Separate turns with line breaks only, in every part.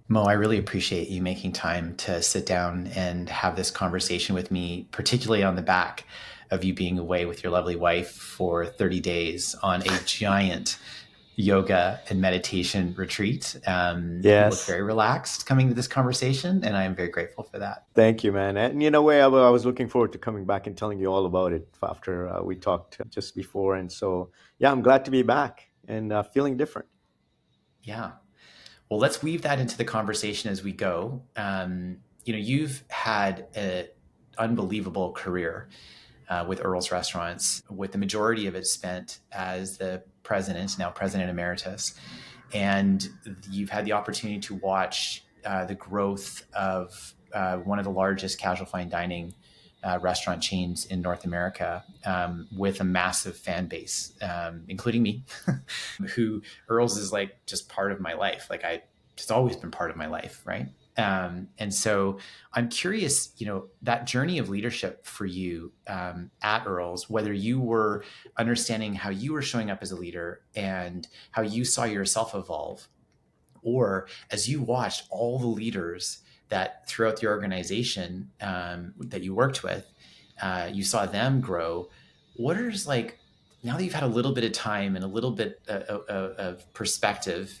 Mo, I really appreciate you making time to sit down and have this conversation with me, particularly on the back of you being away with your lovely wife for 30 days on a giant yoga and meditation retreat. You look
Yes.
very relaxed coming to this conversation, and I am very grateful for that.
Thank you, man. And in a way, I was looking forward to coming back and telling you all about it after we talked just before. And so, yeah, I'm glad to be back and feeling different.
Yeah. Well, let's weave that into the conversation as we go. You've had an unbelievable career with Earls Restaurants, with the majority of it spent as the president, now president emeritus. And you've had the opportunity to watch the growth of one of the largest casual fine dining restaurant chains in North America, with a massive fan base, including me, who Earls is like just part of my life. Like it's always been part of my life, right? And so I'm curious, that journey of leadership for you at Earls, whether you were understanding how you were showing up as a leader and how you saw yourself evolve, or as you watched all the leaders that throughout the organization that you worked with, you saw them grow. What is like, now that you've had a little bit of time and a little bit of perspective,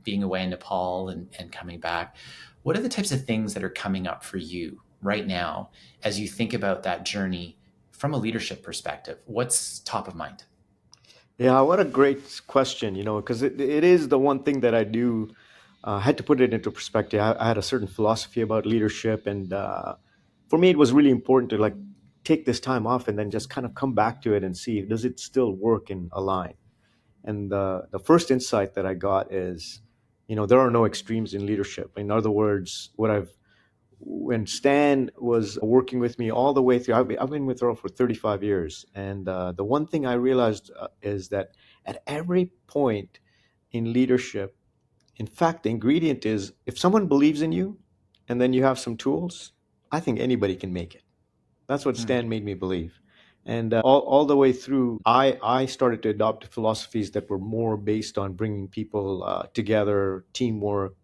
being away in Nepal and coming back, what are the types of things that are coming up for you right now as you think about that journey from a leadership perspective? What's top of mind?
Yeah, what a great question, because it is the one thing that I do. Had to put it into perspective. I had a certain philosophy about leadership, and for me, it was really important to like take this time off and then just kind of come back to it and see does it still work and align. And the first insight that I got is, there are no extremes in leadership. In other words, when Stan was working with me all the way through, I've been with Earl for 35 years. And the one thing I realized is that at every point in leadership, in fact, the ingredient is if someone believes in you and then you have some tools, I think anybody can make it. That's what
Hmm.
Stan made me believe. And all the way through, I started to adopt philosophies that were more based on bringing people together, teamwork,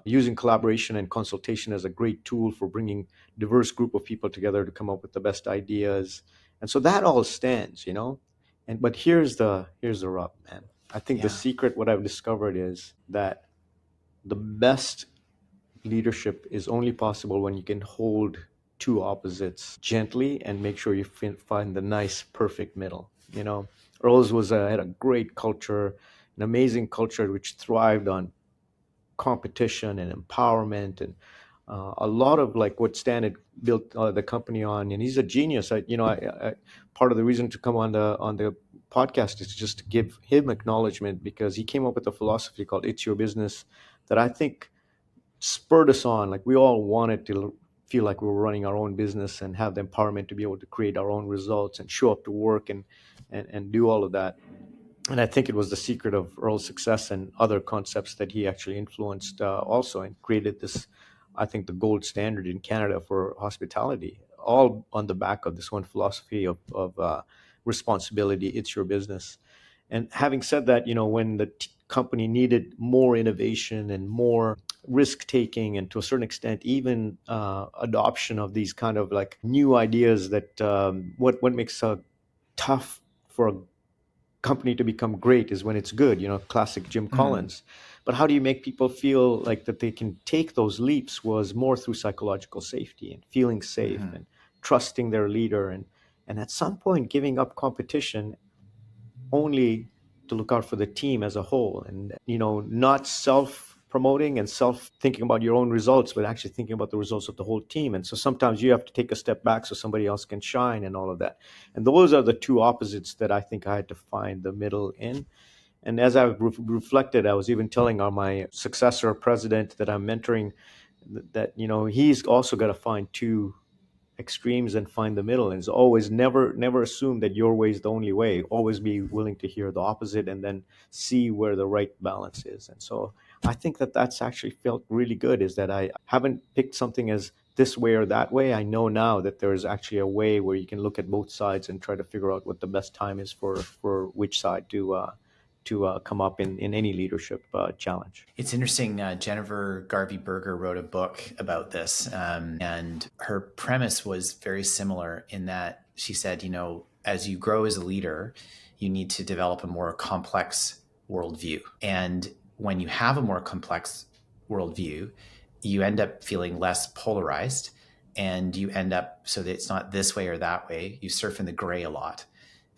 using collaboration and consultation as a great tool for bringing diverse group of people together to come up with the best ideas. And so that all stands. And but here's the rub, man. I think the
Yeah.
secret, what I've discovered, is that the best leadership is only possible when you can hold two opposites gently and make sure you find the nice perfect middle. Earls had a great culture, an amazing culture which thrived on competition and empowerment, and a lot of like what Stan had built the company on. And he's a genius. Part of the reason to come on the podcast is just to give him acknowledgement, because he came up with a philosophy called "It's Your Business" that I think spurred us on. Like we all wanted to feel like we were running our own business and have the empowerment to be able to create our own results and show up to work and do all of that. And I think it was the secret of Earl's success and other concepts that he actually influenced also, and created this, I think, the gold standard in Canada for hospitality, all on the back of this one philosophy of responsibility. It's your business. And having said that, when the company needed more innovation and more risk taking, and to a certain extent, even adoption of these kind of like new ideas, that what makes a tough for a company to become great is when it's good, classic Jim
Mm.
Collins. But how do you make people feel like that they can take those leaps was more through psychological safety and feeling safe
Hmm.
and trusting their leader, and at some point giving up competition only to look out for the team as a whole, and not self promoting and self thinking about your own results, but actually thinking about the results of the whole team. And so sometimes you have to take a step back so somebody else can shine and all of that. And those are the two opposites that I think I had to find the middle in. And as I've reflected, I was even telling my successor president that I'm mentoring that he's also got to find two extremes and find the middle. And it's always never assume that your way is the only way. Always be willing to hear the opposite and then see where the right balance is. And so I think that that's actually felt really good, is that I haven't picked something as this way or that way. I know now that there's actually a way where you can look at both sides and try to figure out what the best time is for which side to come up in any leadership challenge.
It's interesting. Jennifer Garvey Berger wrote a book about this, and her premise was very similar in that she said, as you grow as a leader, you need to develop a more complex worldview. And when you have a more complex worldview, you end up feeling less polarized, and you end up so that it's not this way or that way. You surf in the gray a lot,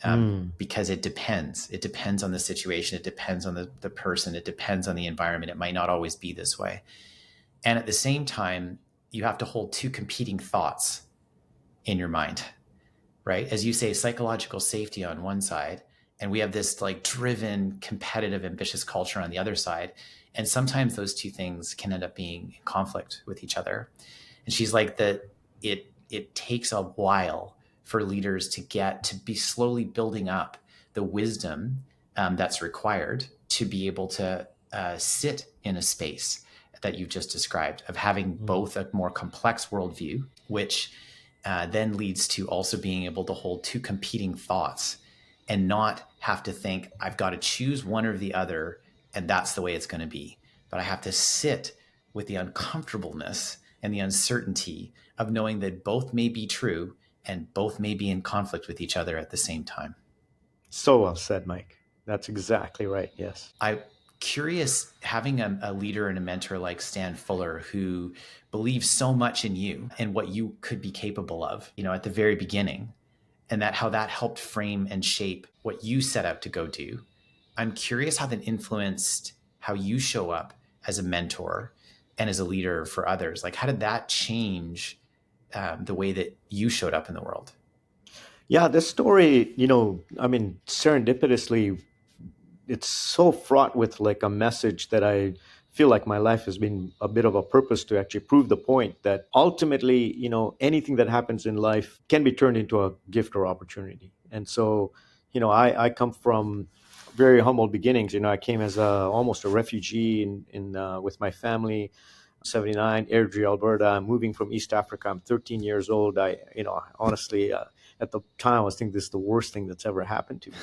Mm.
because it depends. It depends on the situation. It depends on the person. It depends on the environment. It might not always be this way. And at the same time, you have to hold two competing thoughts in your mind, right? As you say, psychological safety on one side, and we have this like driven, competitive, ambitious culture on the other side. And sometimes those two things can end up being in conflict with each other. And she's like that it takes a while for leaders to get to be slowly building up the wisdom that's required to be able to sit in a space that you've just described of having
Mm.
both a more complex worldview, which then leads to also being able to hold two competing thoughts and not have to think, I've got to choose one or the other, and that's the way it's going to be. But I have to sit with the uncomfortableness and the uncertainty of knowing that both may be true and both may be in conflict with each other at the same time.
So well said, Mike. That's exactly right. Yes.
I'm curious, having a leader and a mentor like Stan Fuller who believes so much in you and what you could be capable of, at the very beginning, and that how that helped frame and shape what you set out to go do. I'm curious how that influenced how you show up as a mentor and as a leader for others. Like, how did that change the way that you showed up in the world?
Yeah, this story, I mean, serendipitously, it's so fraught with like a message that I feel like my life has been a bit of a purpose to actually prove the point that ultimately, anything that happens in life can be turned into a gift or opportunity. And so, I come from very humble beginnings. I came as almost a refugee with my family. 79, Airdrie, Alberta. I'm moving from East Africa. I'm 13 years old. Honestly, at the time, I was thinking this is the worst thing that's ever happened to me,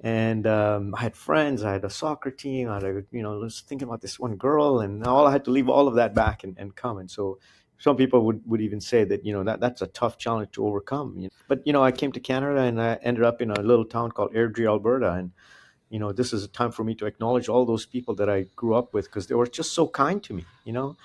and I had friends. I had a soccer team. I was thinking about this one girl, and all I had to leave all of that back and come. And so, some people would even say that that's a tough challenge to overcome. But I came to Canada, and I ended up in a little town called Airdrie, Alberta, and this is a time for me to acknowledge all those people that I grew up with because they were just so kind to me. Now,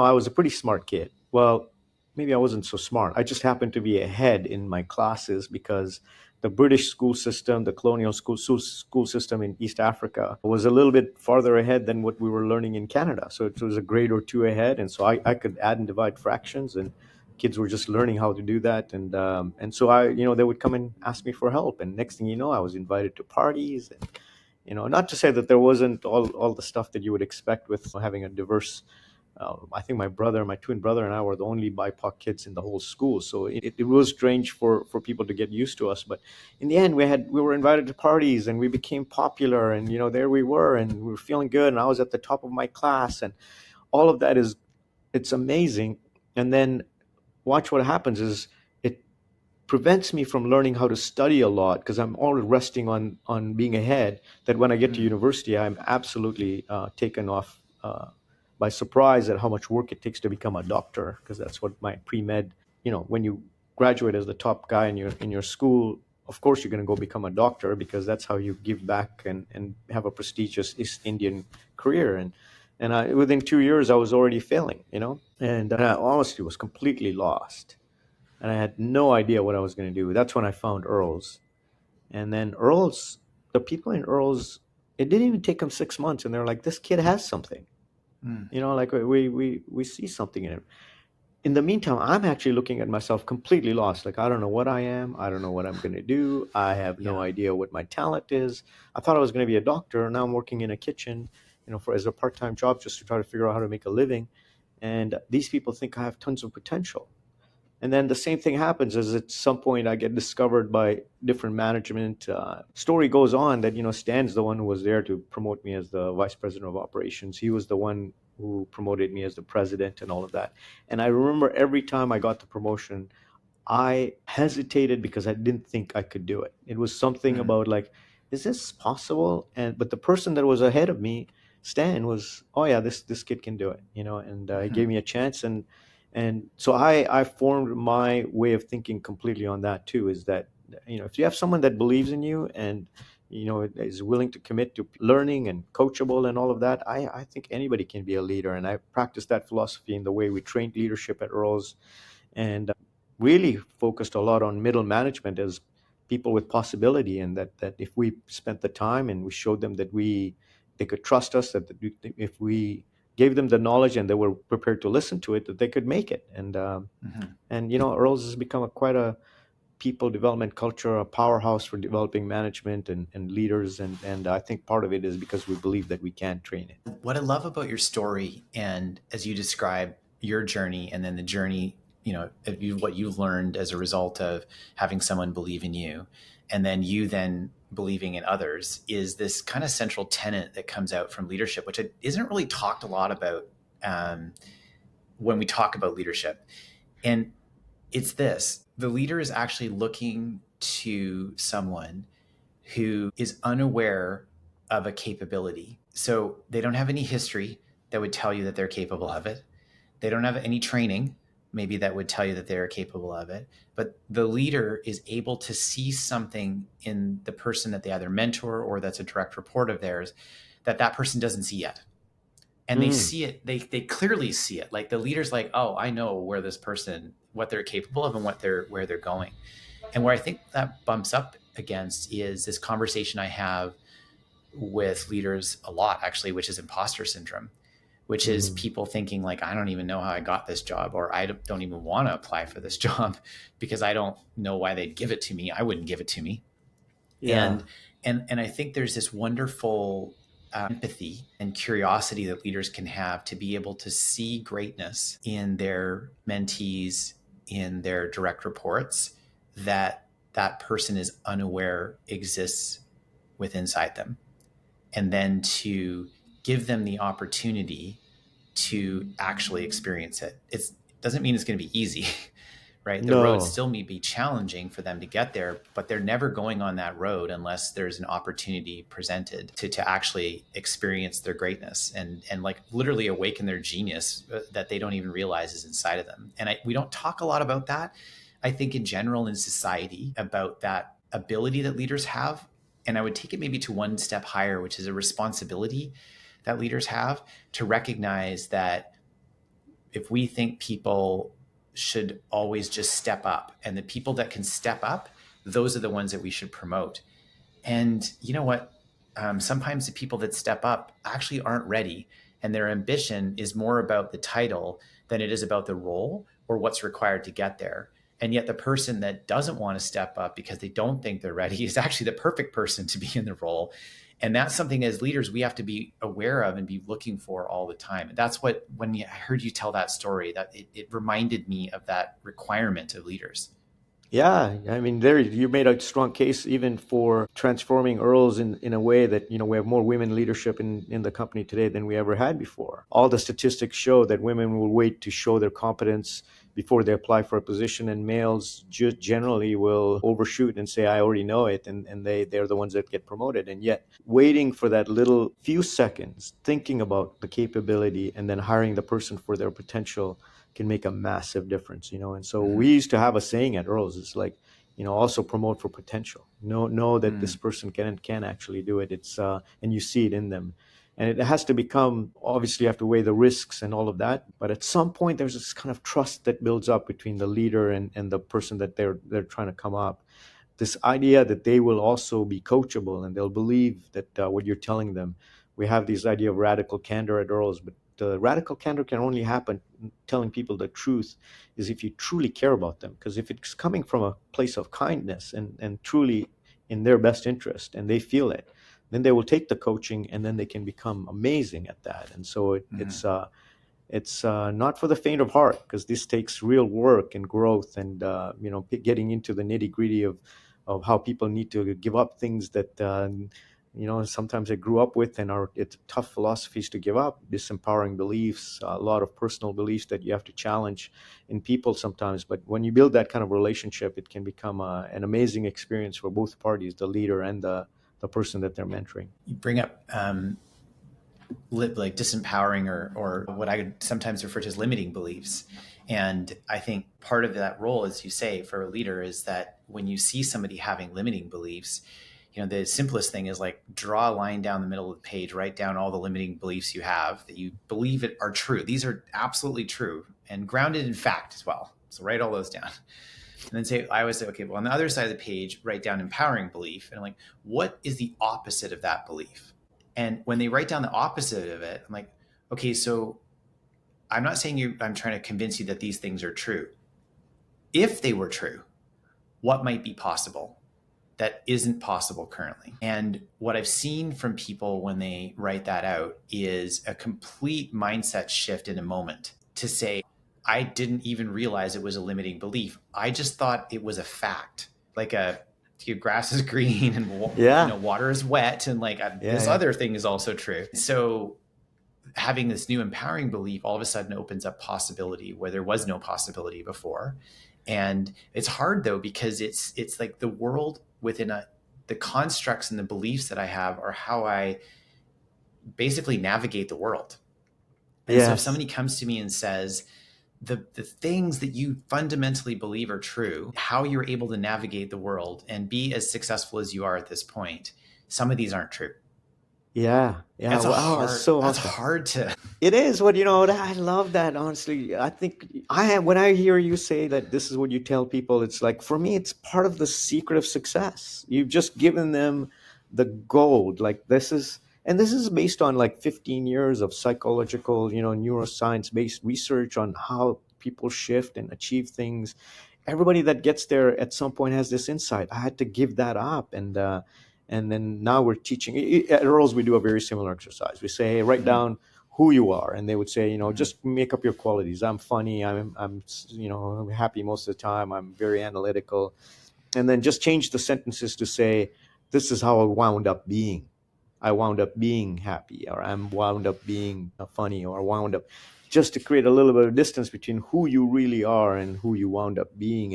I was a pretty smart kid. Well, maybe I wasn't so smart. I just happened to be ahead in my classes because the British school system, the colonial school system in East Africa was a little bit farther ahead than what we were learning in Canada. So it was a grade or two ahead. And so I could add and divide fractions, and kids were just learning how to do that. And so they would come and ask me for help. And next thing you know, I was invited to parties, and not to say that there wasn't all the stuff that you would expect with having a diverse. I think my twin brother, and I were the only BIPOC kids in the whole school, so it was strange for people to get used to us. But in the end, we were invited to parties, and we became popular, and there we were, and we were feeling good, and I was at the top of my class, and all of that it's amazing. And then watch what happens is it prevents me from learning how to study a lot because I'm already resting on being ahead. That when I get to
Mm,
university, I'm absolutely taken off by surprise at how much work it takes to become a doctor, because that's what my pre-med. When you graduate as the top guy in your school, of course you're going to go become a doctor because that's how you give back and have a prestigious East Indian career. And within 2 years, I was already failing. And I honestly was completely lost, and I had no idea what I was going to do. That's when I found Earls. And then the people in Earls, it didn't even take them 6 months, and they're like, "This kid has something."
mm,
Like we see something in him. In the meantime, I'm actually looking at myself completely lost. Like, I don't know what I am. I don't know what I'm going to do. I have no
yeah.
idea what my talent is. I thought I was going to be a doctor. Now I'm working in a kitchen, as a part-time job just to try to figure out how to make a living. And these people think I have tons of potential. And then the same thing happens is at some point I get discovered by different management. Story goes on that Stan's the one who was there to promote me as the vice president of operations. He was the one who promoted me as the president and all of that. And I remember every time I got the promotion, I hesitated because I didn't think I could do it. It was something
Mm,
about like, is this possible? And but the person that was ahead of me, Stan, was, oh yeah, this kid can do it, and he
Mhm.
gave me a chance. And so I formed my way of thinking completely on that too, is that, if you have someone that believes in you and is willing to commit to learning and coachable and all of that, I think anybody can be a leader. And I practice that philosophy in the way we trained leadership at Earls, and really focused a lot on middle management as people with possibility, and that if we spent the time and we showed them that they could trust us, that if we gave them the knowledge and they were prepared to listen to it, that they could make it.
Mhm.
And Earls has become quite a people development culture, a powerhouse for developing management and leaders, and I think part of it is because we believe that we can train it.
What I love about your story, and as you describe your journey, and then the journey, of what you learned as a result of having someone believe in you, and then you then believing in others, is this kind of central tenet that comes out from leadership, which isn't really talked a lot about um, when we talk about leadership. And it's this: the leader is actually looking to someone who is unaware of a capability. So they don't have any history that would tell you that they're capable of it. They don't have any training, maybe, that would tell you that they're capable of it. But the leader is able to see something in the person that they either mentor or that's a direct report of theirs that that person doesn't see yet. And they
Mm,
see it, they clearly see it. Like the leader's like, oh, I know where this person, what they're capable of and where they're going. And where I think that bumps up against is this conversation I have with leaders a lot, actually, which is imposter syndrome, which is
mhm.
people thinking like, I don't even know how I got this job, or I don't even want to apply for this job because I don't know why they'd give it to me. I wouldn't give it to me.
Yeah.
And I think there's this wonderful empathy and curiosity that leaders can have to be able to see greatness in their mentees, in their direct reports, that that person is unaware exists with inside them, and then to give them the opportunity to actually experience it. It doesn't mean it's going to be easy, right? The road
No.
still may be challenging for them to get there, but they're never going on that road unless there's an opportunity presented to actually experience their greatness and like literally awaken their genius that they don't even realize is inside of them. And we don't talk a lot about that, I think, in general in society, about that ability that leaders have. And I would take it maybe to one step higher, which is a responsibility that leaders have to recognize that if we think people should always just step up, and the people that can step up, those are the ones that we should promote. And you know what? Sometimes the people that step up actually aren't ready, and their ambition is more about the title than it is about the role or what's required to get there. And yet, the person that doesn't want to step up because they don't think they're ready is actually the perfect person to be in the role. And that's something as leaders we have to be aware of and be looking for all the time. That's what, when I heard you tell that story, that it reminded me of that requirement of leaders.
Yeah, I mean, there you made a strong case even for transforming Earls in a way that, we have more women leadership in the company today than we ever had before. All the statistics show that women will wait to show their competence before they apply for a position, and males just generally will overshoot and say, I already know it, and they're the ones that get promoted. And yet, waiting for that little few seconds, thinking about the capability, and then hiring the person for their potential can make a massive difference. And so we
Mm-hmm.
used to have a saying at Earls, it's like, also promote for potential. Know that this
Mm.
person can actually do it. It's and you see it in them. And it has to become, obviously you have to weigh the risks and all of that, but at some point there's this kind of trust that builds up between the leader and the person that they're trying to come up. This idea that they will also be coachable and they'll believe that what you're telling them. We have this idea of radical candor at Earls, but the radical candor can only happen telling people the truth is if you truly care about them. Because if it's coming from a place of kindness and truly in their best interest and they feel it, then they will take the coaching and then they can become amazing at that. And so
Mm-hmm.
it's not for the faint of heart, because this takes real work and growth, and getting into the nitty gritty of how people need to give up things that sometimes they grew up with and are it's tough philosophies to give up, disempowering beliefs, a lot of personal beliefs that you have to challenge in people sometimes. But when you build that kind of relationship, it can become an amazing experience for both parties, the leader and the the person that they're mentoring.
You bring up like disempowering or what I would sometimes refer to as limiting beliefs. And I think part of that role, as you say, for a leader is that when you see somebody having limiting beliefs, the simplest thing is like draw a line down the middle of the page, write down all the limiting beliefs you have that you believe it are true. These are absolutely true and grounded in fact as well. So write all those down. And then I always say, okay, well, on the other side of the page, write down empowering belief. And I'm like, what is the opposite of that belief? And when they write down the opposite of it, I'm like, okay, so I'm not saying I'm trying to convince you that these things are true. If they were true, what might be possible that isn't possible currently? And what I've seen from people when they write that out is a complete mindset shift in a moment to say, I didn't even realize it was a limiting belief. I just thought it was a fact, like grass is green and
Yeah,
water is wet, and like
yeah,
this
yeah,
other thing is also true. So having this new empowering belief all of a sudden opens up possibility where there was no possibility before. And it's hard though, because it's like the world within the constructs and the beliefs that I have are how I basically navigate the world. And so if
yes.
somebody comes to me and says the things that you fundamentally believe are true, how you're able to navigate the world and be as successful as you are at this point, some of these aren't true.
Yeah, yeah. Wow, that's so
That's
awesome.
hard to.
It is what I love that, honestly. I think when I hear you say that this is what you tell people, it's like, for me, it's part of the secret of success. You've just given them the gold. Like, this is based on like 15 years of psychological, neuroscience based research on how people shift and achieve things. Everybody that gets there at some point has this insight. I had to give that up, and then now we're teaching. At Earls, we do a very similar exercise. We say, hey, write
Mhm,
down who you are, and they would say,
mhm,
just make up your qualities. I'm funny. I'm happy most of the time. I'm very analytical, and then just change the sentences to say, this is how I wound up being. I wound up being happy, or I'm wound up being funny, or wound up, just to create a little bit of distance between who you really are and who you wound up being.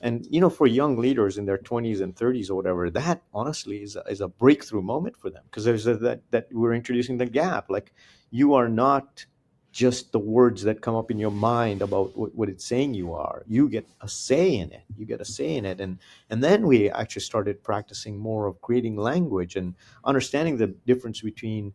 And for young leaders in their 20s and 30s or whatever, that honestly is a breakthrough moment for them, because that we're introducing the gap. Like, you are not just the words that come up in your mind about what it's saying you are. You get a say in it. You get a say in it. And then we actually started practicing more of creating language and understanding the difference between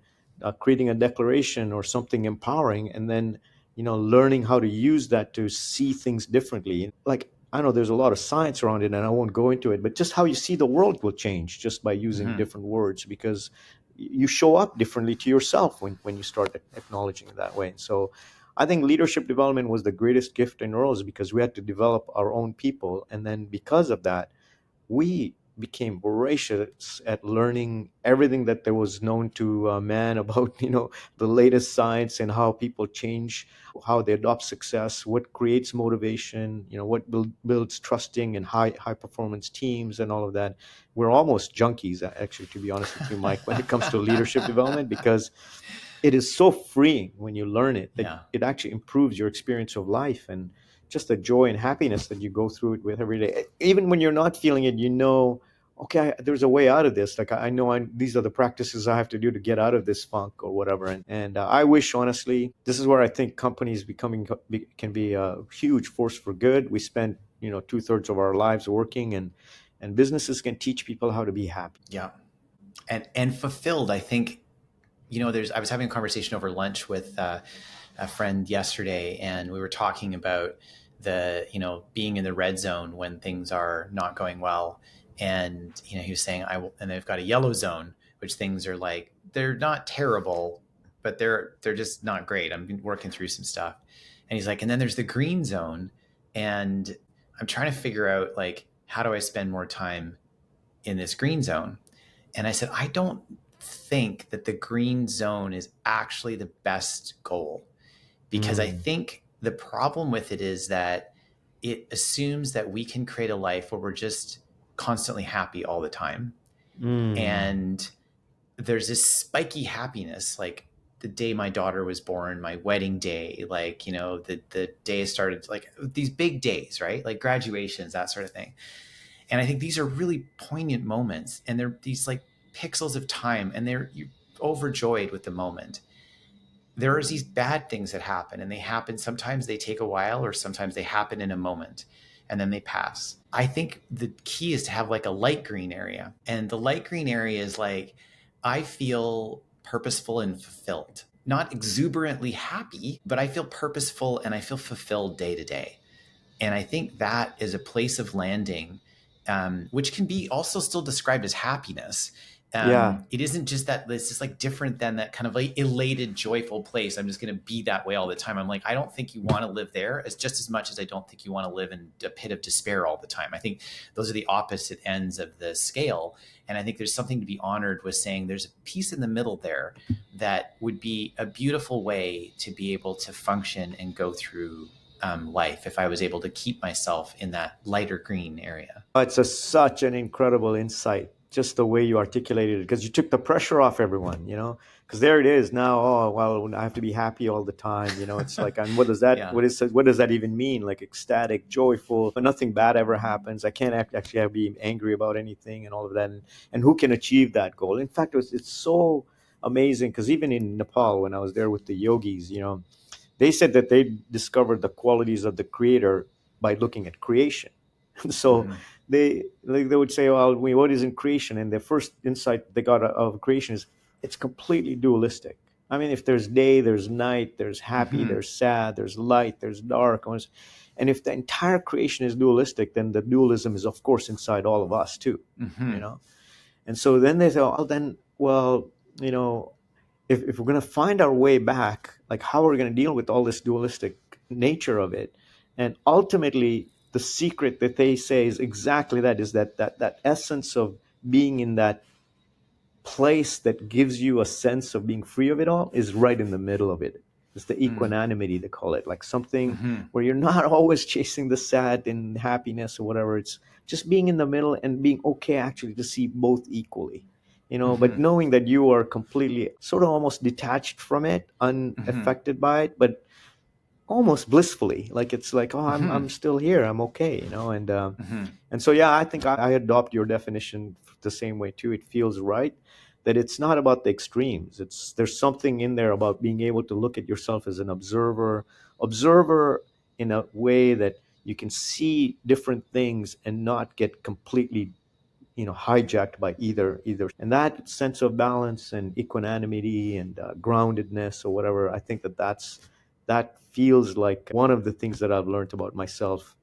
creating a declaration or something empowering, and then learning how to use that to see things differently. Like, I know there's a lot of science around it, and I won't go into it, but just how you see the world will change just by using
mhm.
different words, because you show up differently to yourself when you start acknowledging it that way. So I think leadership development was the greatest gift in Earls, because we had to develop our own people. And then because of that, we became voracious at learning everything that there was known to man about the latest science and how people change, how they adopt success, what creates motivation, what builds trusting and high performance teams and all of that. We're almost junkies, actually, to be honest with you, Mike, when it comes to leadership development, because it is so freeing when you learn it, that
Yeah.
it actually improves your experience of life, and just the joy and happiness that you go through it with every day. Even when you're not feeling it, okay, there's a way out of this. Like, I know these are the practices I have to do to get out of this funk or whatever. And I wish, honestly, this is where I think companies can be a huge force for good. We spend 2/3 of our lives working, and businesses can teach people how to be happy.
Yeah. And fulfilled. I think, I was having a conversation over lunch with a friend yesterday, and we were talking about being in the red zone when things are not going well. And, he was saying, and they've got a yellow zone, which things are like, they're not terrible, but they're just not great. I'm working through some stuff. And he's like, and then there's the green zone. And I'm trying to figure out, like, how do I spend more time in this green zone? And I said, I don't think that the green zone is actually the best goal, because I
Mm,
think the problem with it is that it assumes that we can create a life where we're just constantly happy all the time.
mm,
And there's this spiky happiness, like the day my daughter was born, my wedding day, like, the day started, like these big days, right? Like graduations, that sort of thing. And I think these are really poignant moments. And they're these like pixels of time and you're overjoyed with the moment. There are these bad things that happen, and they happen, sometimes they take a while, or sometimes they happen in a moment and then they pass. I think the key is to have like a light green area, and the light green area is like, I feel purposeful and fulfilled, not exuberantly happy, but I feel purposeful and I feel fulfilled day to day. And I think that is a place of landing, which can be also still described as happiness.
Yeah.
It isn't just that, it's just like different than that kind of like elated, joyful place. I'm just going to be that way all the time. I'm like, I don't think you want to live there as just as much as I don't think you want to live in a pit of despair all the time. I think those are the opposite ends of the scale. And I think there's something to be honored with saying there's a piece in the middle there that would be a beautiful way to be able to function and go through life if I was able to keep myself in that lighter green area.
It's such an incredible insight, just the way you articulated it, because you took the pressure off everyone, because there it is now. Oh, well, I have to be happy all the time. It's like, and
Yeah.
what does that even mean? Like ecstatic, joyful, but nothing bad ever happens. I can't actually be angry about anything and all of that. And who can achieve that goal? In fact, it's so amazing, because even in Nepal, when I was there with the yogis, they said that they discovered the qualities of the creator by looking at creation. So
Mm-hmm.
they would say, well, what is in creation? And the first insight they got of creation is it's completely dualistic. I mean, if there's day, there's night, there's happy,
Mm-hmm.
there's sad, there's light, there's dark. And if the entire creation is dualistic, then the dualism is, of course, inside all of us too.
Mm-hmm.
You know, and so then they say, oh, then, well, you know, if we're going to find our way back, like how are we going to deal with all this dualistic nature of it? And ultimately, the secret that they say is exactly that, is that essence of being in that place that gives you a sense of being free of it all is right in the middle of it. It's the equanimity, they call it, like something
Mm-hmm.
where you're not always chasing the sad and happiness or whatever. It's just being in the middle and being okay actually to see both equally, but
Mm-hmm.
knowing that you are completely sort of almost detached from it,
Mm-hmm.
unaffected by it, but almost blissfully, like it's like, oh, I'm
Mm-hmm.
still here, I'm okay,
Mm-hmm.
and so, yeah, I think I adopt your definition the same way too. It feels right that it's not about the extremes. There's something in there about being able to look at yourself as an observer in a way that you can see different things and not get completely, hijacked by either. And that sense of balance and equanimity and groundedness or whatever, I think that feels like one of the things that I've learned about myself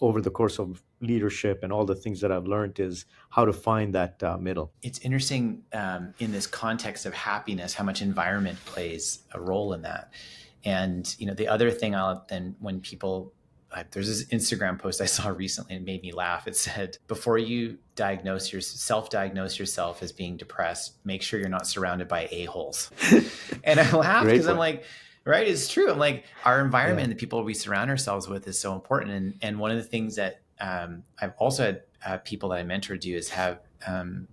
over the course of leadership, and all the things that I've learned is how to find that middle.
It's interesting, in this context of happiness, how much environment plays a role in that. And the other thing, then when people, there's this Instagram post I saw recently and it made me laugh. It said, before you self-diagnose yourself as being depressed, make sure you're not surrounded by a-holes. And I laughed
Great
because I'm
point.
like, right, it's true. I'm like, our
Yeah.
environment, the people we surround ourselves with, is so important. And one of the things that, I've also had, people that I mentor do is have them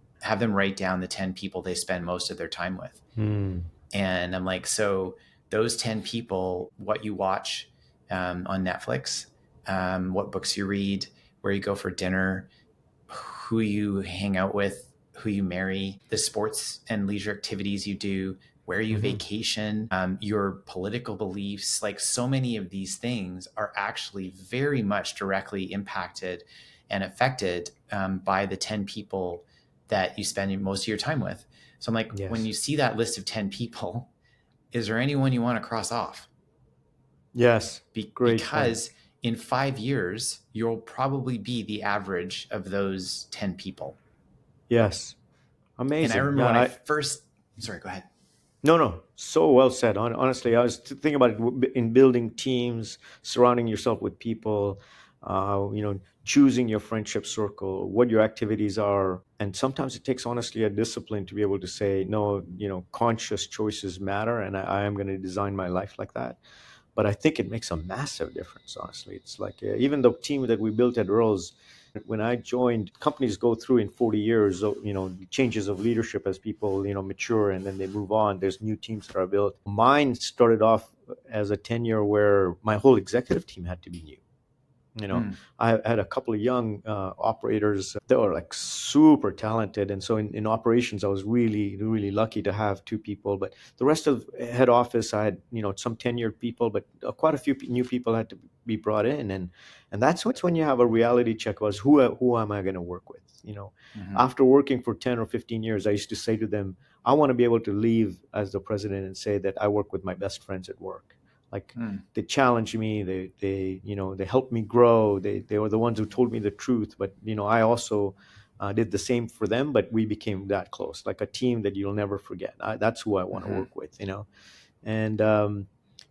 write down the 10 people they spend most of their time with.
Hmm.
And I'm like, so those 10 people, what you watch, on Netflix, what books you read, where you go for dinner, who you hang out with, who you marry, the sports and leisure activities you do, where you
Hmm.
vacation, your political beliefs, like so many of these things are actually very much directly impacted and affected, by the 10 people that you spend most of your time with. So I'm like, when
Yes.
you see that list of 10 people, is there anyone you want to cross off?
Yes. Great point.
Because in 5 years, you'll probably be the average of those 10 people.
Yes.
And I
Amazing.
remember
Yeah.
when I first, sorry, go ahead.
No, no. So well said. Honestly, I was thinking about it in building teams, surrounding yourself with people, choosing your friendship circle, what your activities are. And sometimes it takes, honestly, a discipline to be able to say, no, conscious choices matter. And I am going to design my life like that. But I think it makes a massive difference, honestly. It's like even the team that we built at Earls, when I joined, companies go through in 40 years, changes of leadership as people, mature, and then they move on. There's new teams that are built. Mine started off as a tenure where my whole executive team had to be new. You know,
Mm,
I had a couple of young operators that were like super talented, and so in operations, I was really really lucky to have two people. But the rest of head office, I had some tenured people, but quite a few new people had to be brought in, and that's when you have a reality check was who am I going to work with?
mhm,
After working for 10 or 15 years, I used to say to them, I want to be able to leave as the president and say that I work with my best friends at work. Like,
mm,
they challenged me, they helped me grow, they were the ones who told me the truth, but I also did the same for them, but we became that close, like a team that you'll never forget. That's who I want to
mhm,
work with, and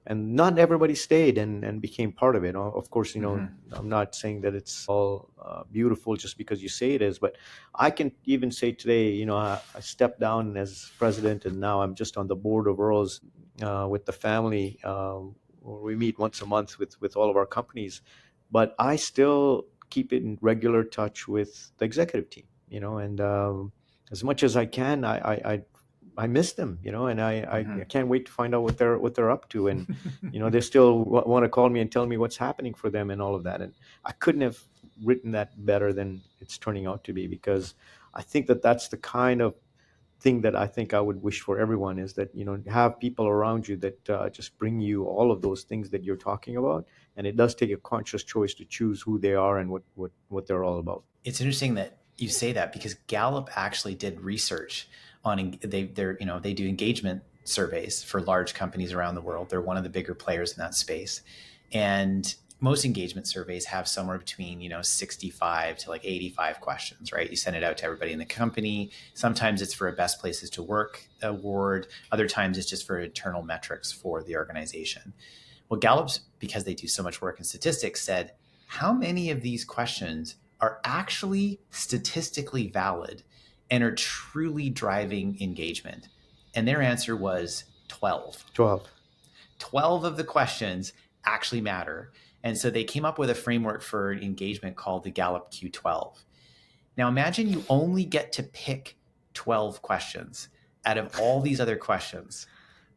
and not everybody stayed and became part of it. Of course,
mhm,
I'm not saying that it's all beautiful just because you say it is, but I can even say today, I stepped down as president, and now I'm just on the board of Earls with the family. Where we meet once a month with all of our companies, but I still keep in regular touch with the executive team. And as much as I can, I miss them, and I
mhm.
can't wait to find out what they're up to, and they still want to call me and tell me what's happening for them and all of that, and I couldn't have written that better than it's turning out to be, because I think that that's the kind of thing that I think I would wish for everyone, is that have people around you that just bring you all of those things that you're talking about, and it does take a conscious choice to choose who they are and what they're all about.
It's interesting that you say that because Gallup actually did research on they do engagement surveys for large companies around the world. They're one of the bigger players in that space, and most engagement surveys have somewhere between 65 to like 85 questions, right? You send it out to everybody in the company. Sometimes it's for a best places to work award, other times it's just for internal metrics for the organization. Well, Gallup's, because they do so much work in statistics, said how many of these questions are actually statistically valid and are truly driving engagement? And their answer was 12.
12.
12 of the questions actually matter. And so they came up with a framework for engagement called the Gallup Q12. Now imagine you only get to pick 12 questions out of all these other questions.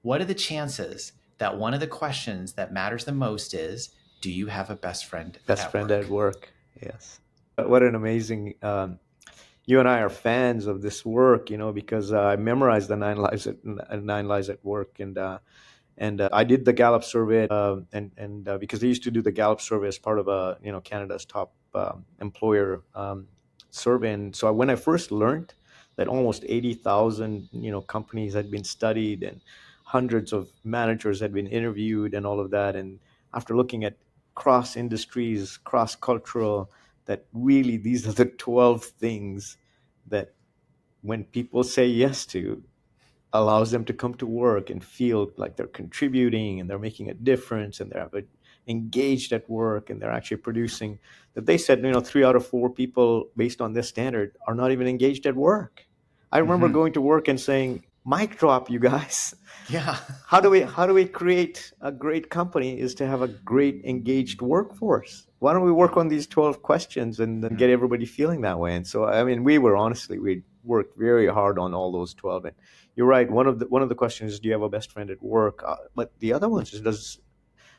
What are the chances that one of the questions that matters the most is, do you have a best friend
Best
at
friend at
work?
work. Yes. What an amazing. You and I are fans of this work, because I memorized the nine lives at work, and I did the Gallup survey, and because they used to do the Gallup survey as part of Canada's top employer survey, and so when I first learned that almost 80,000 companies had been studied, and hundreds of managers had been interviewed and all of that, and after looking at cross industries, cross cultural, that really these are the 12 things that when people say yes to, allows them to come to work and feel like they're contributing and they're making a difference and they're engaged at work and they're actually producing, that they said 3 out of 4 people based on this standard are not even engaged at work. I remember
Mm-hmm.
going to work and saying, mic drop, you guys.
Yeah.
How do we create a great company is to have a great engaged workforce. Why don't we work on these 12 questions and then get everybody feeling that way? And so I mean, we worked very hard on all those 12. And you're right, one of the questions is, do you have a best friend at work? But the other ones is, does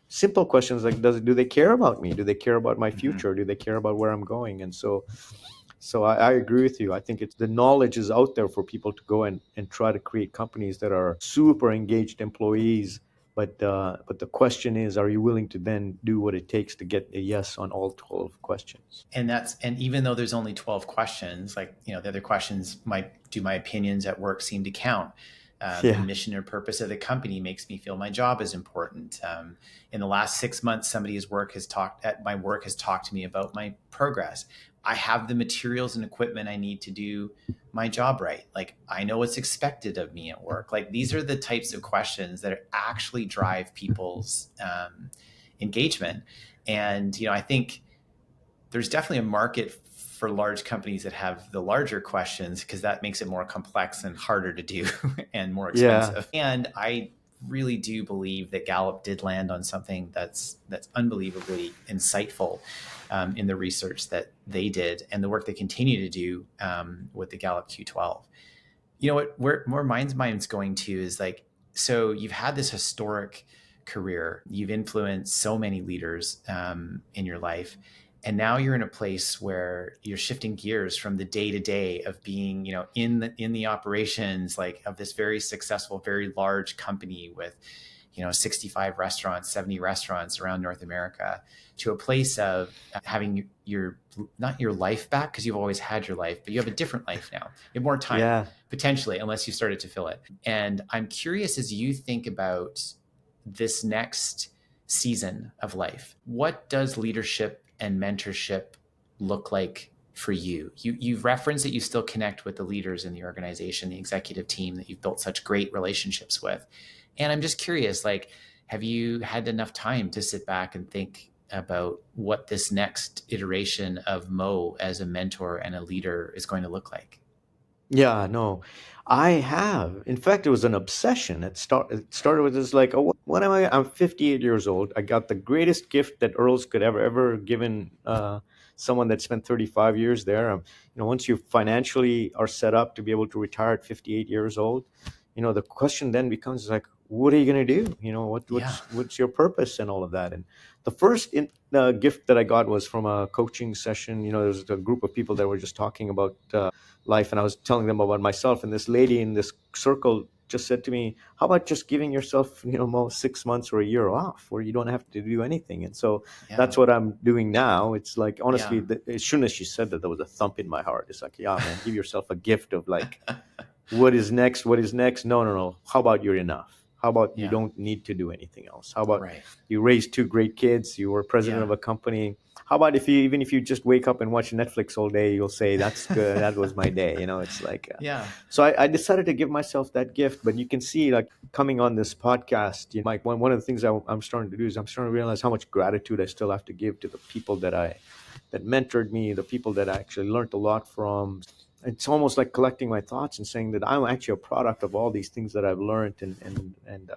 simple questions like, do they care about me? Do they care about my
Mm-hmm.
future? Do they care about where I'm going? And so I agree with you. I think it's the knowledge is out there for people to go and try to create companies that are super engaged employees. But the question is, are you willing to then do what it takes to get a yes on all 12 questions?
And even though there's only 12 questions, like the other questions might, do my opinions at work seem to count? The
Yeah.
mission or purpose of the company makes me feel my job is important. In the last 6 months, somebody at my work has talked to me about my progress. I have the materials and equipment I need to do my job right. Like, I know what's expected of me at work. Like, these are the types of questions that actually drive people's engagement. And I think there's definitely a market for large companies that have the larger questions, because that makes it more complex and harder to do and more
Yeah.
expensive. And I really do believe that Gallup did land on something that's unbelievably insightful in the research that they did and the work they continue to do with the Gallup Q12. What where more mind's going to is like, so you've had this historic career. You've influenced so many leaders in your life. And now you're in a place where you're shifting gears from the day to day of being, in the operations like of this very successful, very large company with, 65 restaurants, 70 restaurants around North America, to a place of having your not your life back, because you've always had your life, but you have a different life now. You have more time
Yeah.
potentially, unless you started to fill it. And I'm curious, as you think about this next season of life, what does leadership and mentorship look like for you? You've referenced that you still connect with the leaders in the organization, the executive team that you've built such great relationships with. And I'm just curious, like, have you had enough time to sit back and think about what this next iteration of Mo as a mentor and a leader is going to look like?
Yeah, no, I have. In fact, it was an obsession. It started with this like, oh, what am I? I'm 58 years old. I got the greatest gift that Earls could ever given someone that spent 35 years there. Once you financially are set up to be able to retire at 58 years old, the question then becomes like, what are you going to do?
Yeah.
What's your purpose and all of that? And the first gift that I got was from a coaching session. There was a group of people that were just talking about life, and I was telling them about myself, and this lady in this circle just said to me, how about just giving yourself 6 months or a year off where you don't have to do anything? And so
Yeah.
that's what I'm doing now. It's like, honestly,
Yeah.
as soon as she said that, there was a thump in my heart. It's like, yeah, man, give yourself a gift of like, what is next? What is next? No, no, no. How about you're enough? How about you
Yeah.
don't need to do anything else? How about
Right.
you raised two great kids? You were president
Yeah.
of a company. How about even if you just wake up and watch Netflix all day, you'll say that's good. That was my day. It's like,
Yeah.
so I decided to give myself that gift. But you can see, like coming on this podcast, Mike, one of the things I'm starting to do is I'm starting to realize how much gratitude I still have to give to the people that mentored me, the people that I actually learned a lot from. It's almost like collecting my thoughts and saying that I'm actually a product of all these things that I've learned, and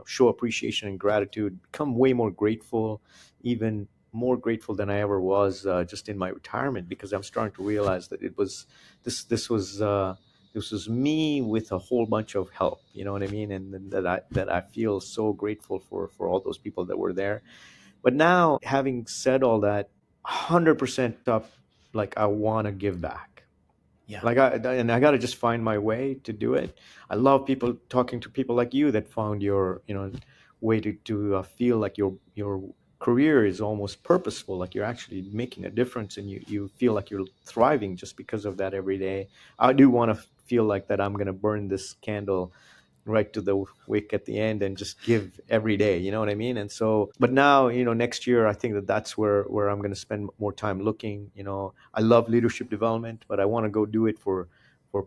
show appreciation and gratitude, become way more grateful, even more grateful than I ever was just in my retirement, because I'm starting to realize that it was this was me with a whole bunch of help. You know what I mean? And that I feel so grateful for all those people that were there. But now, having said all that, 100% up, like I want to give back.
Yeah.
I got to just find my way to do it. I love people talking to people like you that found your way to feel like your career is almost purposeful, like you're actually making a difference, and you feel like you're thriving just because of that every day. I do want to feel like that I'm going to burn this candle right to the wick at the end and just give every day, you know what I mean? And so, but now, next year I think that that's where I'm going to spend more time looking. I love leadership development, but I want to go do it for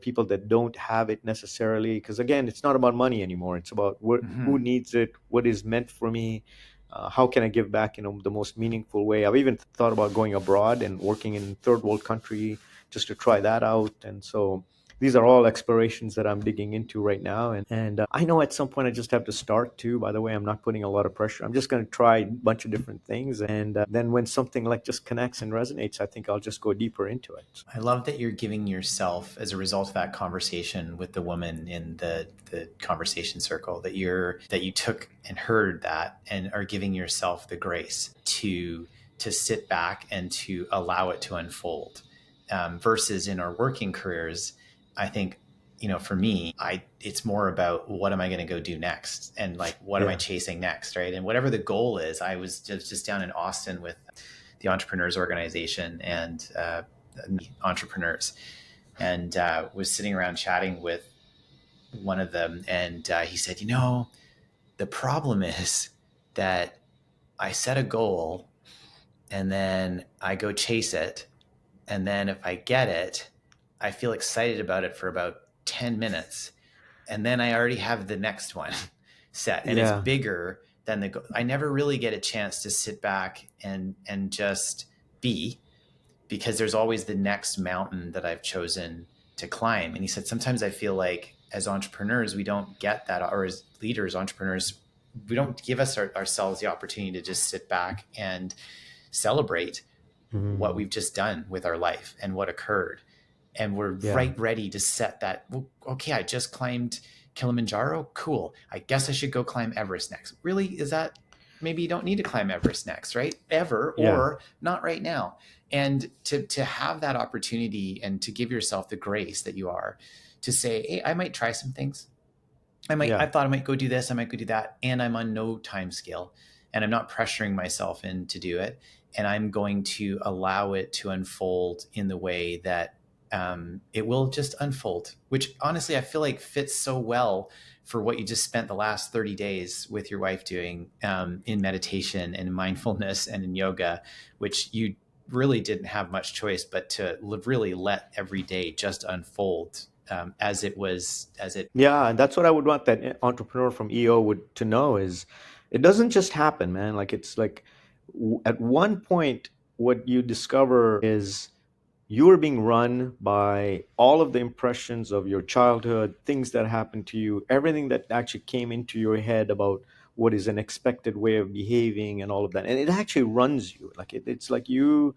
people that don't have it necessarily, because again, it's not about money anymore. It's about who
Hmm.
needs it, what is meant for me. How can I give back in the most meaningful way? I've even thought about going abroad and working in third world country just to try that out. And so these are all explorations that I'm digging into right now. And I know at some point I just have to start too. By the way, I'm not putting a lot of pressure. I'm just going to try a bunch of different things. And then when something like just connects and resonates, I think I'll just go deeper into it.
I love that you're giving yourself, as a result of that conversation with the woman in the conversation circle, that you took and heard that and are giving yourself the grace to sit back and to allow it to unfold. Versus in our working careers, I think, for me, I it's more about what am I going to go do next, and like what am I
Yeah.
chasing next, right? And whatever the goal is, I was just down in Austin with the entrepreneurs organization and entrepreneurs, and was sitting around chatting with one of them, and he said, the problem is that I set a goal and then I go chase it, and then if I get it, I feel excited about it for about 10 minutes, and then I already have the next one set, and it's
Yeah.
bigger than the goal. I never really get a chance to sit back and just be, because there's always the next mountain that I've chosen to climb. And he said, sometimes I feel like as entrepreneurs, we don't get that, or as leaders, entrepreneurs, we don't give ourselves the opportunity to just sit back and celebrate what
Mm.
we've just done with our life and what occurred. And we're
Yeah.
right ready to set that. Well, okay, I just climbed, Kilimanjaro, cool. I guess I should go climb Everest next. Really? Is that maybe you don't need to climb Everest next, right? Ever,
Yeah.
or not right now. And to have that opportunity and to give yourself the grace that you are to say, hey, I might try some things. I
Yeah.
thought I might go do this, I might go do that, and I'm on no time scale, and I'm not pressuring myself in to do it, and I'm going to allow it to unfold in the way that it will just unfold. Which honestly, I feel like fits so well for what you just spent the last 30 days with your wife doing in meditation and mindfulness and in yoga, which you really didn't have much choice but to really let every day just unfold as it was as it.
Yeah, and that's what I would want that entrepreneur from EO would to know is it doesn't just happen, man. Like it's like at one point what you discover is you are being run by all of the impressions of your childhood, things that happened to you, everything that actually came into your head about what is an expected way of behaving and all of that. And it actually runs you. Like it's like you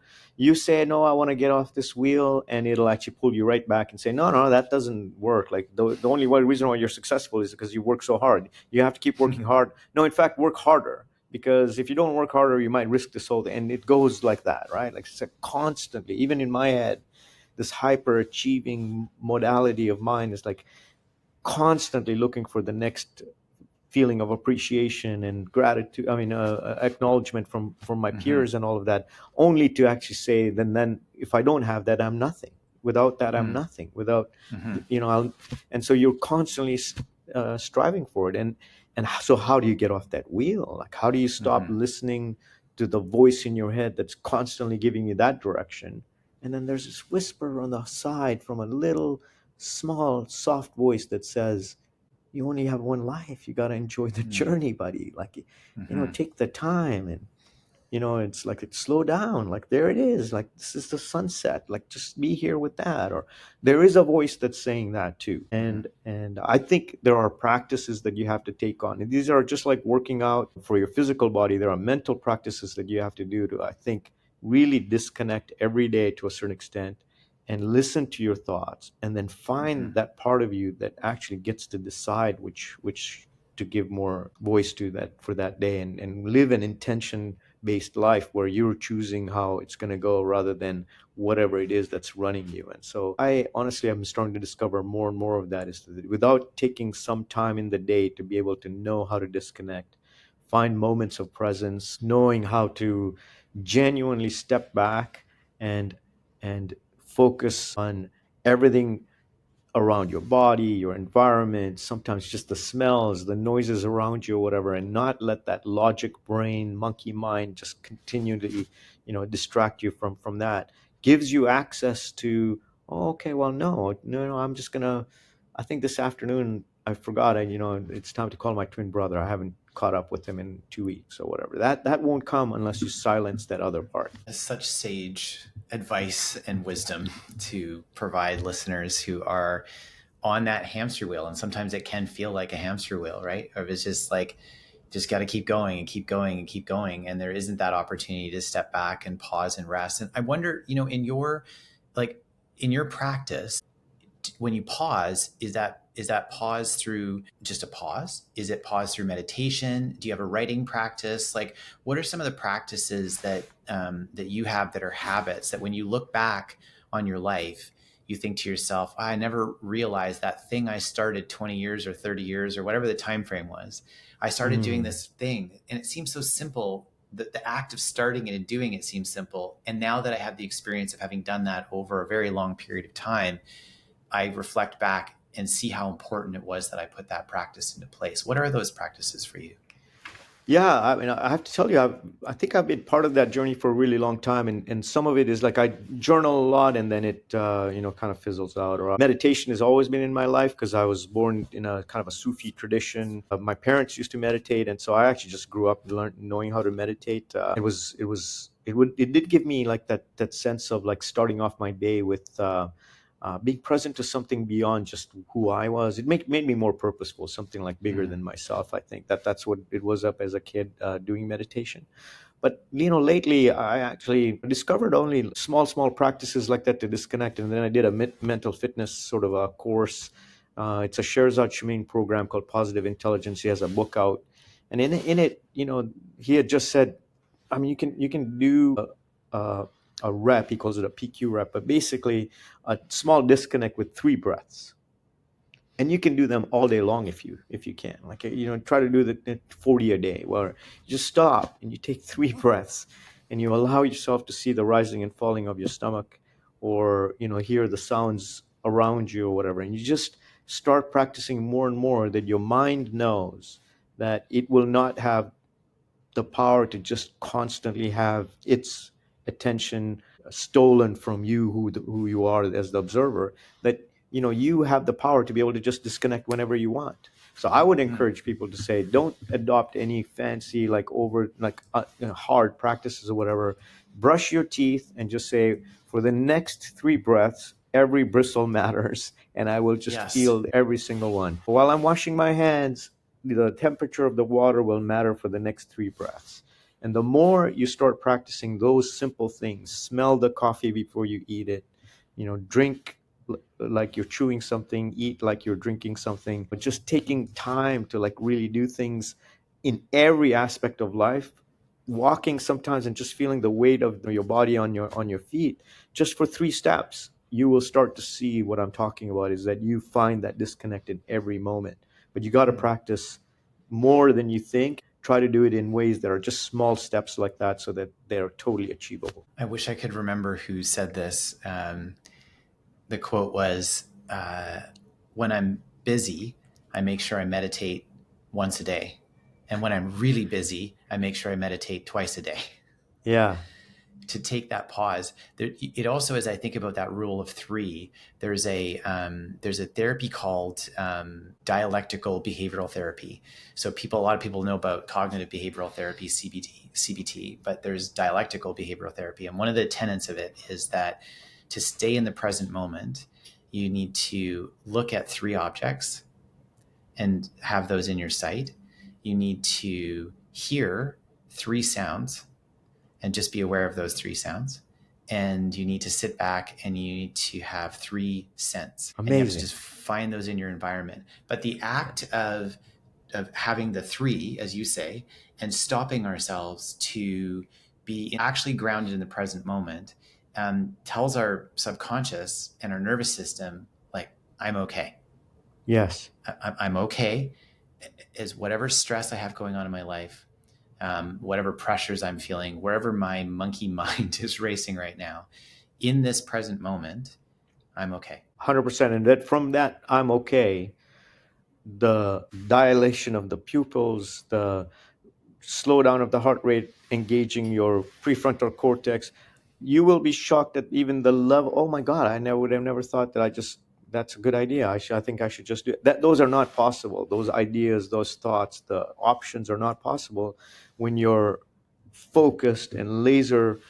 say, no, I want to get off this wheel, and it'll actually pull you right back and say, no, no, that doesn't work. Like the only reason why you're successful is because you work so hard. You have to keep working hard. No, in fact, work harder, because if you don't work harder, you might risk this whole thing. And it goes like that, right? Like it's like constantly, even in my head, this hyper achieving modality of mine is like constantly looking for the next feeling of appreciation and gratitude, I mean acknowledgement from my
Mm-hmm,
peers and all of that, only to actually say then if I don't have that, I'm nothing. Without that, I'm
mm-hmm,
nothing. Without,
mm-hmm,
I'll, and so you're constantly striving for it. And so how do you get off that wheel? Like how do you stop
mm-hmm,
listening to the voice in your head that's constantly giving you that direction, and then there's this whisper on the side from a little small soft voice that says, you only have one life. You got to enjoy the journey, buddy. Like,
mm-hmm,
take the time. And it's like, it's slow down. Like, there it is. Like, this is the sunset. Like, just be here with that. Or there is a voice that's saying that too.
mm-hmm,
And I think there are practices that you have to take on. And these are just like working out for your physical body. There are mental practices that you have to do to, I think, really disconnect every day to a certain extent and listen to your thoughts, and then
mm-hmm,
find that part of you that actually gets to decide which to give more voice to that for that day, and live an intention based life where you're choosing how it's going to go rather than whatever it is that's running you. And so I honestly am starting to discover more and more of that, is that without taking some time in the day to be able to know how to disconnect, find moments of presence, knowing how to genuinely step back and focus on everything around your body, your environment, sometimes just the smells, the noises around you or whatever, and not let that logic brain, monkey mind just continue to, distract you from that. Gives you access to, oh, okay, well, no, I'm just gonna, I think this afternoon I forgot, it's time to call my twin brother. I haven't caught up with him in 2 weeks or whatever. That won't come unless you silence that other part.
such sage advice and wisdom to provide listeners who are on that hamster wheel. And sometimes it can feel like a hamster wheel, right? Or it's just like, just got to keep going and keep going and keep going. And there isn't that opportunity to step back and pause and rest. And I wonder, like in your practice, when you pause, is that pause through just a pause? Is it pause through meditation? Do you have a writing practice? Like, what are some of the practices that you have that are habits that when you look back on your life, you think to yourself, I never realized that thing I started 20 years or 30 years or whatever the time frame was. I started doing
Mm.
this thing, and it seems so simple. The act of starting it and doing it seems simple. And now that I have the experience of having done that over a very long period of time, I reflect back and see how important it was that I put that practice into place. What are those practices for you?
Yeah, I mean, I have to tell you, I think I've been part of that journey for a really long time, and some of it is like I journal a lot, and then it, kind of fizzles out. Or meditation has always been in my life because I was born in a kind of a Sufi tradition. My parents used to meditate, and so I actually just grew up knowing how to meditate. It did give me like that sense of like starting off my day with. Being present to something beyond just who I was. It made me more purposeful, something like bigger
Mm,
than myself. I think that's what it was up as a kid, doing meditation. But lately I actually discovered only small practices like that to disconnect, and then I did a mental fitness sort of a course It's a Sherzad Shamin program called Positive Intelligence. He has a book out, and in it, he had just said, I mean, you can do a, a rep. He calls it a PQ rep, but basically a small disconnect with 3 breaths, and you can do them all day long if you can. Like, try to do the 40 a day, where you just stop and you take 3 breaths, and you allow yourself to see the rising and falling of your stomach, or hear the sounds around you or whatever, and you just start practicing more and more, that your mind knows that it will not have the power to just constantly have its attention stolen from you, who you are as the observer, that you have the power to be able to just disconnect whenever you want. So I would
Mm.
encourage people to say, don't adopt any fancy, like, over, like, hard practices or whatever. Brush your teeth and just say, for the next 3 breaths, every bristle matters, and I will just
Yes.
feel every single one. While I'm washing my hands, the temperature of the water will matter for the next 3 breaths. And the more you start practicing those simple things, smell the coffee before you eat it, drink like you're chewing something, eat like you're drinking something, but just taking time to, like, really do things in every aspect of life. Walking sometimes and just feeling the weight of your body on your feet, just for 3 steps, you will start to see what I'm talking about, is that you find that disconnect in every moment. But you got to
Mm.
practice more than you think. Try to do it in ways that are just small steps like that, so that they're totally achievable.
I wish I could remember who said this. The quote was, when I'm busy, I make sure I meditate once a day. And when I'm really busy, I make sure I meditate twice a day.
Yeah.
To take that pause. It also, as I think about that rule of three, there's a therapy called dialectical behavioral therapy. So a lot of people know about cognitive behavioral therapy, CBT, but there's dialectical behavioral therapy, and one of the tenets of it is that to stay in the present moment, you need to look at 3 objects and have those in your sight. You need to hear 3 sounds and just be aware of those 3 sounds. And you need to sit back and you need to have 3 scents, and you have to
Amazing.
just find those in your environment. But the act of having the three, as you say, and stopping ourselves to be actually grounded in the present moment, tells our subconscious and our nervous system, like, I'm okay.
Yes.
I'm okay. Is whatever stress I have going on in my life, whatever pressures I'm feeling, wherever my monkey mind is racing right now, in this present moment, I'm okay.
100%. And that, from that I'm okay, the dilation of the pupils, the slowdown of the heart rate, engaging your prefrontal cortex, you will be shocked at even the level. Oh my God, I never would have never thought that. That's a good idea. I think I should just do it. That. Those are not possible. Those ideas, those thoughts, the options are not possible when you're focused and laser,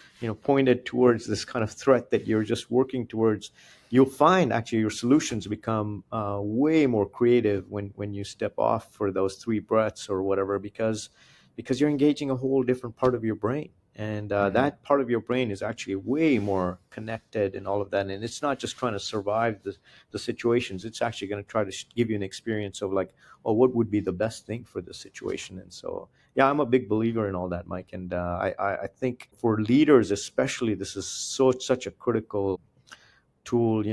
pointed towards this kind of threat that you're just working towards. You'll find actually your solutions become way more creative when you step off for those 3 breaths or whatever, because you're engaging a whole different part of your brain, and
Mm-hmm.
that part of your brain is actually way more connected and all of that, and it's not just trying to survive the situations. It's actually going to try to give you an experience of, like, oh, what would be the best thing for the situation. And so, yeah, I'm a big believer in all that, Mike, and I think for leaders especially, this is such a critical tool.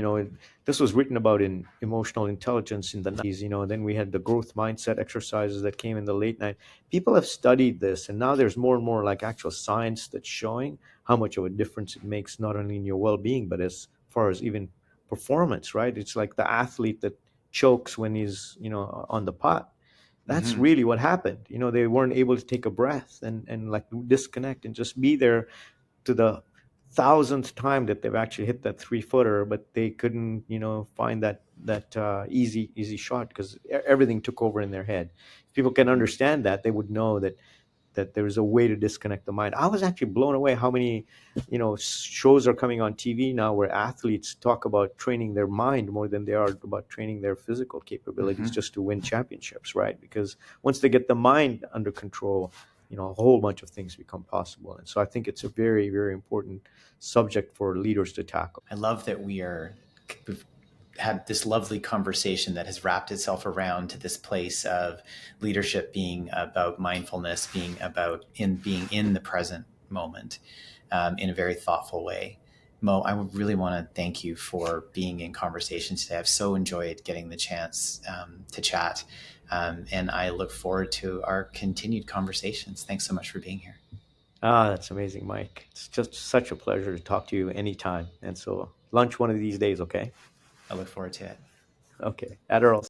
This was written about in Emotional Intelligence in the 90s. Then we had the growth mindset exercises that came in the late 90s. People have studied this, and now there's more and more, like, actual science that's showing how much of a difference it makes, not only in your well-being, but as far as even performance, right? It's like the athlete that chokes when he's on the pot. That's
Mm-hmm.
really what happened. They weren't able to take a breath and like disconnect and just be there to the thousandth time that they've actually hit that 3 footer, but they couldn't, find that easy shot, because everything took over in their head. If people can
Mm-hmm.
understand that, they would know that there's a way to disconnect the mind. I was actually blown away how many, shows are coming on TV now where athletes talk about training their mind more than they are about training their physical capabilities,
Mm-hmm.
just to win championships, right? Because once they get the mind under control, a whole bunch of things become possible. And so I think it's a very, very important subject for leaders to tackle.
I love that we are had this lovely conversation that has wrapped itself around to this place of leadership being about mindfulness, being in the present moment, in a very thoughtful way. Mo, I really want to thank you for being in conversation today. I've so enjoyed getting the chance to chat, and I look forward to our continued conversations. Thanks so much for being here.
Ah, that's amazing, Mike. It's just such a pleasure to talk to you anytime. And so, lunch one of these days, okay?
I look forward to it.
Okay. At Earl's.